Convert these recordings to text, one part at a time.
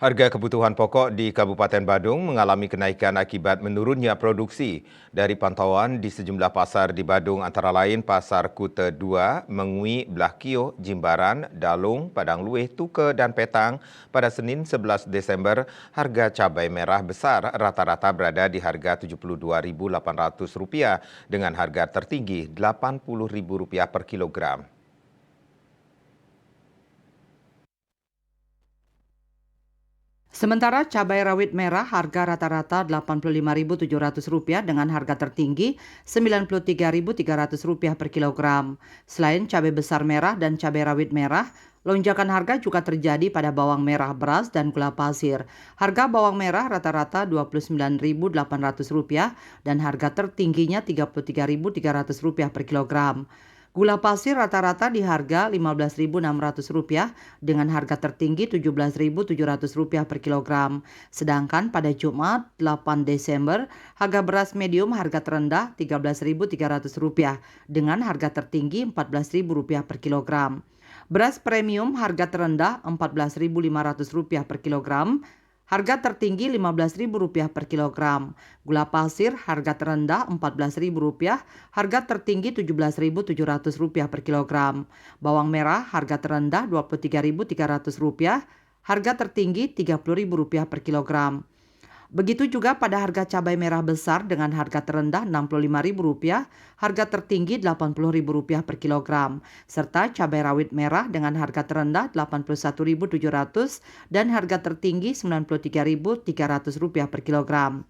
Harga kebutuhan pokok di Kabupaten Badung mengalami kenaikan akibat menurunnya produksi. Dari pantauan di sejumlah pasar di Badung antara lain Pasar Kute 2, Mengui, Blakio, Jimbaran, Dalung, Padang Lueh, Tuke, dan Petang, pada Senin 11 Desember, harga cabai merah besar rata-rata berada di harga Rp72.800 dengan harga tertinggi Rp80.000 per kilogram. Sementara cabai rawit merah harga rata-rata Rp85.700 dengan harga tertinggi Rp93.300 per kilogram. Selain cabai besar merah dan cabai rawit merah, lonjakan harga juga terjadi pada bawang merah beras dan gula pasir. Harga bawang merah rata-rata Rp29.800 dan harga tertingginya Rp33.300 per kilogram. Gula pasir rata-rata di harga Rp15.600 dengan harga tertinggi Rp17.700 per kilogram. Sedangkan pada Jumat 8 Desember, harga beras medium harga terendah Rp13.300 dengan harga tertinggi Rp14.000 per kilogram. Beras premium harga terendah Rp14.500 per kilogram. Harga tertinggi Rp15.000 per kilogram. Gula pasir harga terendah Rp14.000, harga tertinggi Rp17.700 per kilogram. Bawang merah harga terendah Rp23.300, harga tertinggi Rp30.000 per kilogram. Begitu juga pada harga cabai merah besar dengan harga terendah Rp65.000, harga tertinggi Rp80.000 per kilogram, serta cabai rawit merah dengan harga terendah Rp81.700 dan harga tertinggi Rp93.300 per kilogram.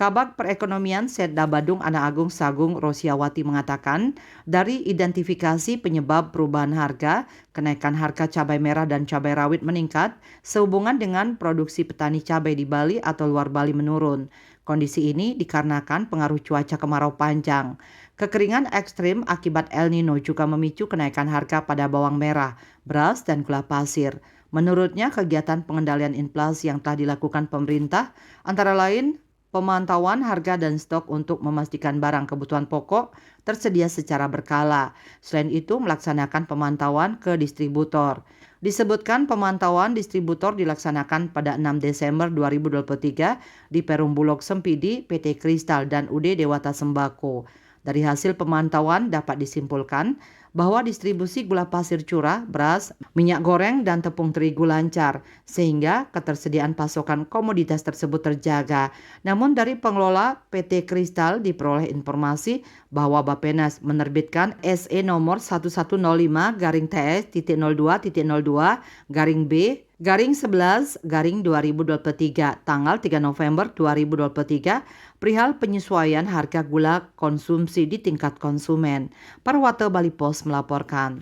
Kabag Perekonomian Setda Badung Anak Agung Sagung Rosiawati mengatakan, dari identifikasi penyebab perubahan harga, kenaikan harga cabai merah dan cabai rawit meningkat sehubungan dengan produksi petani cabai di Bali atau luar Bali menurun. Kondisi ini dikarenakan pengaruh cuaca kemarau panjang. Kekeringan ekstrim akibat El Nino juga memicu kenaikan harga pada bawang merah, beras, dan gula pasir. Menurutnya, kegiatan pengendalian inflasi yang telah dilakukan pemerintah antara lain pemantauan harga dan stok untuk memastikan barang kebutuhan pokok tersedia secara berkala. Selain itu, melaksanakan pemantauan ke distributor. Disebutkan pemantauan distributor dilaksanakan pada 6 Desember 2023 di Perum Bulog Sempidi, PT Kristal, dan UD Dewata Sembako. Dari hasil pemantauan dapat disimpulkan bahwa distribusi gula pasir curah, beras, minyak goreng, dan tepung terigu lancar, sehingga ketersediaan pasokan komoditas tersebut terjaga. Namun dari pengelola PT Kristal diperoleh informasi bahwa Bappenas menerbitkan SE nomor 1102-02-TT02-B-B-11-2023 tanggal 3 November 2023 perihal penyesuaian harga gula konsumsi di tingkat konsumen. Parwata Bali Pos melaporkan.